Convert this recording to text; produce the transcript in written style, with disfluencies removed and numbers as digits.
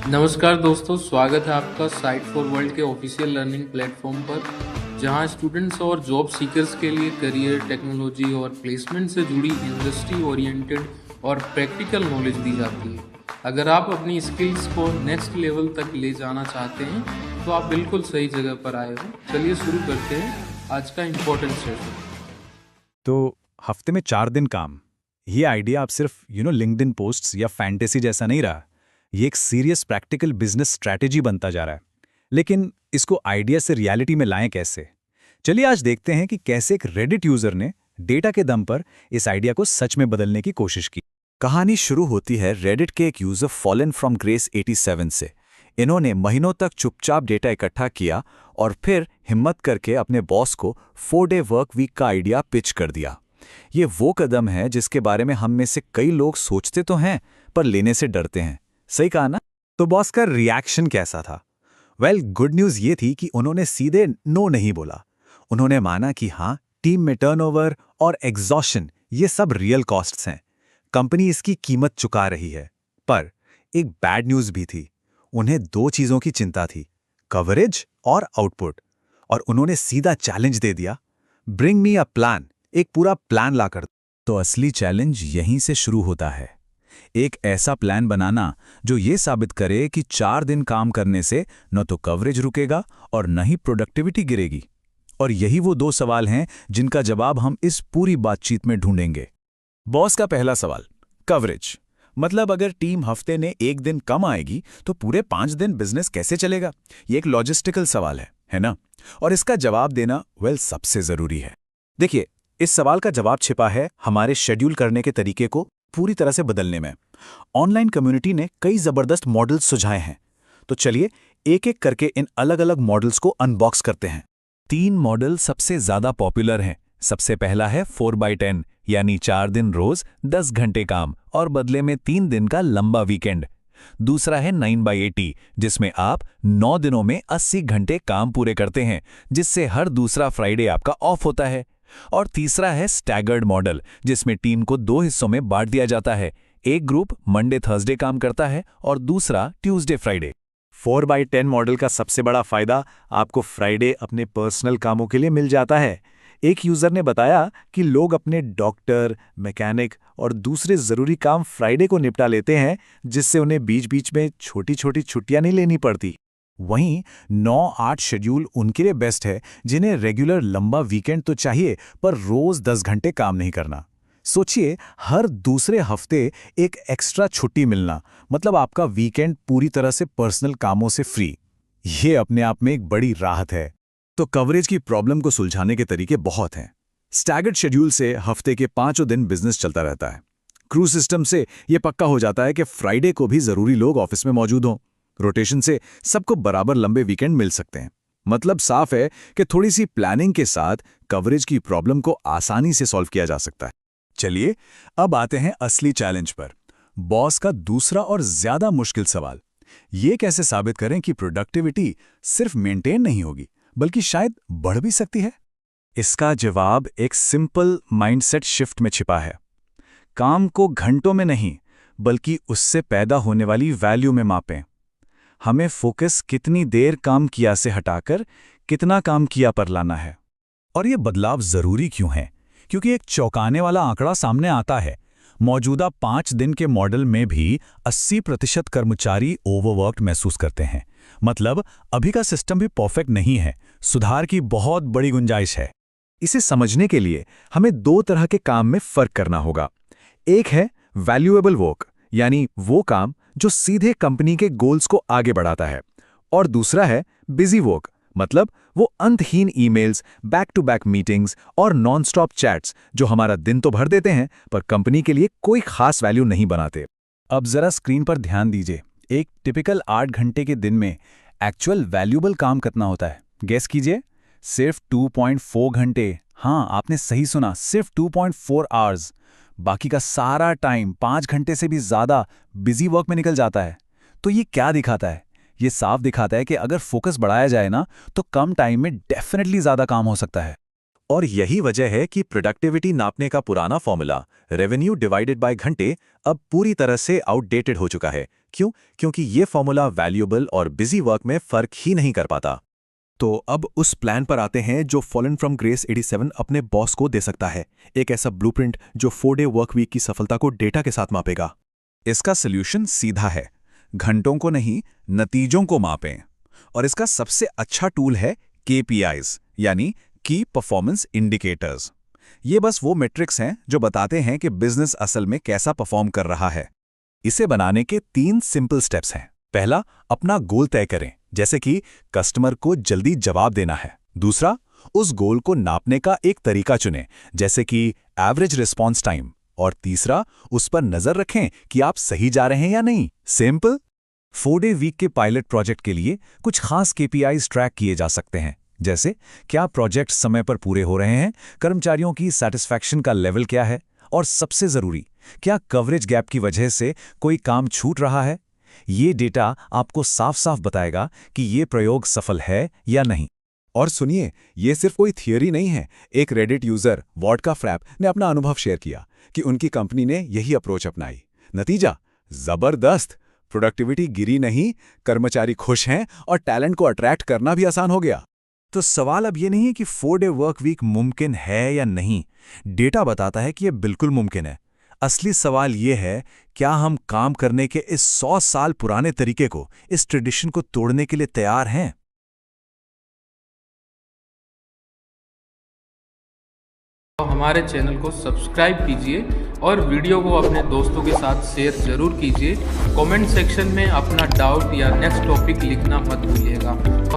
नमस्कार दोस्तों, स्वागत है आपका साइट फॉर वर्ल्ड के ऑफिशियल लर्निंग प्लेटफॉर्म पर, जहां स्टूडेंट्स और जॉब सीकर्स के लिए करियर, टेक्नोलॉजी और प्लेसमेंट से जुड़ी इंडस्ट्री ओरिएंटेड और प्रैक्टिकल नॉलेज दी जाती है। अगर आप अपनी स्किल्स को नेक्स्ट लेवल तक ले जाना चाहते हैं तो आप बिल्कुल सही जगह पर आए हो। चलिए शुरू करते हैं आज का इम्पोर्टेंट सेशन। तो हफ्ते में 4 दिन काम, ये आइडिया आप सिर्फ लिंक्डइन पोस्ट्स या फैंटेसी जैसा नहीं रहा। ये एक सीरियस प्रैक्टिकल बिजनेस स्ट्रैटेजी बनता जा रहा है। लेकिन इसको आइडिया से रियलिटी में लाएं कैसे? चलिए आज देखते हैं कि कैसे एक रेडिट यूजर ने डेटा के दम पर इस आइडिया को सच में बदलने की कोशिश की। कहानी शुरू होती है रेडिट के एक यूजर फॉलन फ्रॉम ग्रेस 87 से। इन्होंने महीनों तक चुपचाप डेटा इकट्ठा किया और फिर हिम्मत करके अपने बॉस को 4-डे वर्क वीक का आइडिया पिच कर दिया। ये वो कदम है जिसके बारे में हम में से कई लोग सोचते तो हैं पर लेने से डरते हैं। सही कहा ना? तो बॉस का रिएक्शन कैसा था? वेल, गुड न्यूज़ ये थी कि उन्होंने सीधे नो नहीं बोला। उन्होंने माना कि हाँ, टीम में टर्नओवर और एग्जॉशन ये सब रियल कॉस्ट्स हैं। कंपनी इसकी कीमत चुका रही है। पर एक बैड न्यूज़ भी थी। उन्हें 2 चीज़ों की चिंता थी, कवरेज और आउटपुट। और उन्होंने सीधा चैलेंज दे दिया, ब्रिंग मी अ प्लान, एक पूरा प्लान लाकर। तो असली चैलेंज यहीं से शुरू होता है। एक ऐसा प्लान बनाना जो ये साबित करे कि 4 दिन काम करने से न तो कवरेज रुकेगा और न ही प्रोडक्टिविटी गिरेगी। और यही वो 2 सवाल हैं जिनका जवाब हम इस पूरी बातचीत में ढूंढेंगे। बॉस का पहला सवाल, कवरेज। मतलब अगर टीम हफ्ते ने 1 दिन कम आएगी तो पूरे 5 दिन बिजनेस कैसे चलेगा? ये एक लॉजिस्टिकल सवाल है ना? और इसका जवाब देना सबसे जरूरी है। देखिए, इस सवाल का जवाब छिपा है हमारे शेड्यूल करने के तरीके को पूरी तरह से बदलने में। ऑनलाइन कम्युनिटी ने कई जबरदस्त मॉडल्स सुझाए हैं। तो चलिए एक एक करके इन अलग अलग मॉडल्स को अनबॉक्स करते हैं। 3 मॉडल सबसे ज्यादा पॉपुलर हैं। सबसे पहला है 4x10, यानी 4 दिन रोज 10 घंटे काम और बदले में 3 दिन का लंबा वीकेंड। दूसरा है 9x80, जिसमें आप 9 दिनों में 80 घंटे काम पूरे करते हैं, जिससे हर दूसरा फ्राइडे आपका ऑफ होता है। और तीसरा है स्टैगर्ड मॉडल, जिसमें टीम को 2 हिस्सों में बांट दिया जाता है। एक ग्रुप मंडे थर्सडे काम करता है और दूसरा ट्यूसडे फ्राइडे। 4x10 मॉडल का सबसे बड़ा फायदा आपको फ्राइडे अपने पर्सनल कामों के लिए मिल जाता है। एक यूजर ने बताया कि लोग अपने डॉक्टर, मैकेनिक और दूसरे जरूरी काम फ्राइडे को निपटा लेते हैं, जिससे उन्हें बीच बीच में छोटी छोटी छुट्टियां नहीं लेनी पड़ती। वहीं 9-8 शेड्यूल उनके लिए बेस्ट है जिन्हें रेगुलर लंबा वीकेंड तो चाहिए पर रोज 10 घंटे काम नहीं करना। सोचिए, हर दूसरे हफ्ते एक एक्स्ट्रा छुट्टी मिलना, मतलब आपका वीकेंड पूरी तरह से पर्सनल कामों से फ्री। ये अपने आप में एक बड़ी राहत है। तो कवरेज की प्रॉब्लम को सुलझाने के तरीके बहुत हैं। स्टैगर्ड शेड्यूल से हफ्ते के 5 दिन बिजनेस चलता रहता है। क्रू सिस्टम से यह पक्का हो जाता है कि फ्राइडे को भी जरूरी लोग ऑफिस में मौजूद हों। रोटेशन से सबको बराबर लंबे वीकेंड मिल सकते हैं। मतलब साफ है कि थोड़ी सी प्लानिंग के साथ कवरेज की प्रॉब्लम को आसानी से सॉल्व किया जा सकता है। चलिए अब आते हैं असली चैलेंज पर। बॉस का दूसरा और ज्यादा मुश्किल सवाल, ये कैसे साबित करें कि प्रोडक्टिविटी सिर्फ मेंटेन नहीं होगी बल्कि शायद बढ़ भी सकती है? इसका जवाब एक सिंपल माइंडसेट शिफ्ट में छिपा है। काम को घंटों में नहीं बल्कि उससे पैदा होने वाली वैल्यू में मापें। हमें फोकस कितनी देर काम किया से हटाकर कितना काम किया पर लाना है। और यह बदलाव जरूरी क्यों है? क्योंकि एक चौंकाने वाला आंकड़ा सामने आता है। मौजूदा 5 दिन के मॉडल में भी 80% कर्मचारी ओवरवर्क्ड महसूस करते हैं। मतलब अभी का सिस्टम भी परफेक्ट नहीं है, सुधार की बहुत बड़ी गुंजाइश है। इसे समझने के लिए हमें 2 तरह के काम में फर्क करना होगा। एक है वैल्यूएबल वर्क, यानी वो काम जो सीधे कंपनी के गोल्स को आगे बढ़ाता है, और दूसरा है बिजी वर्क, मतलब वो अंतहीन emails, back to back meetings और नॉन-स्टॉप चैट्स जो हमारा दिन तो भर देते हैं पर कंपनी के लिए कोई खास वैल्यू नहीं बनाते। अब जरा स्क्रीन पर ध्यान दीजिए। एक टिपिकल 8 घंटे के दिन में एक्चुअल वैल्यूएबल काम कितना होता है? गेस कीजिए। सिर्फ 2.4 घंटे। हाँ, आपने सही सुना, सिर्फ 2.4 आवर्स। बाकी का सारा टाइम 5 घंटे से भी ज्यादा बिजी वर्क में निकल जाता है। तो ये क्या दिखाता है? ये साफ दिखाता है कि अगर फोकस बढ़ाया जाए ना तो कम टाइम में डेफिनेटली ज्यादा काम हो सकता है। और यही वजह है कि प्रोडक्टिविटी नापने का पुराना फॉर्मूला रेवेन्यू डिवाइडेड बाय घंटे अब पूरी तरह से आउटडेटेड हो चुका है, क्यों? क्योंकि ये फॉर्मूला वैल्यूएबल और बिजी वर्क में फर्क ही नहीं कर पाता। तो अब उस प्लान पर आते हैं जो फॉलन फ्रॉम ग्रेस 87 अपने बॉस को दे सकता है, एक ऐसा ब्लूप्रिंट जो 4-डे वर्क वीक की सफलता को डेटा के साथ मापेगा। इसका सॉल्यूशन सीधा है, घंटों को नहीं, नतीजों को मापें। और इसका सबसे अच्छा टूल है KPIs, यानी की परफॉर्मेंस इंडिकेटर्स। ये बस वो मैट्रिक्स हैं जो बताते हैं कि बिजनेस असल में कैसा परफॉर्म कर रहा है। इसे बनाने के 3 सिंपल स्टेप्स हैं। पहला, अपना गोल तय करें, जैसे कि कस्टमर को जल्दी जवाब देना है। दूसरा, उस गोल को नापने का एक तरीका चुनें, जैसे कि एवरेज रिस्पॉन्स टाइम। और तीसरा, उस पर नजर रखें कि आप सही जा रहे हैं या नहीं। सिंपल। 4-डे वीक के पायलट प्रोजेक्ट के लिए कुछ खास KPIs ट्रैक किए जा सकते हैं, जैसे क्या प्रोजेक्ट समय पर पूरे हो रहे हैं, कर्मचारियों की सैटिस्फैक्शन का लेवल क्या है, और सबसे जरूरी, क्या कवरेज गैप की वजह से कोई काम छूट रहा है। ये डेटा आपको साफ साफ बताएगा कि ये प्रयोग सफल है या नहीं। और सुनिए, ये सिर्फ कोई थियरी नहीं है। एक रेडिट यूजर वॉडका फ्रैप ने अपना अनुभव शेयर किया कि उनकी कंपनी ने यही अप्रोच अपनाई। नतीजा जबरदस्त, प्रोडक्टिविटी गिरी नहीं, कर्मचारी खुश हैं और टैलेंट को अट्रैक्ट करना भी आसान हो गया। तो सवाल अब ये नहीं है कि 4-डे वर्क वीक मुमकिन है या नहीं, डेटा बताता है कि यह बिल्कुल मुमकिन है। असली सवाल ये है, क्या हम काम करने के इस 100 साल पुराने तरीके को, इस ट्रेडिशन को तोड़ने के लिए तैयार हैं? तो हमारे चैनल को सब्सक्राइब कीजिए और वीडियो को अपने दोस्तों के साथ शेयर जरूर कीजिए। कमेंट सेक्शन में अपना डाउट या नेक्स्ट टॉपिक लिखना मत भूलिएगा।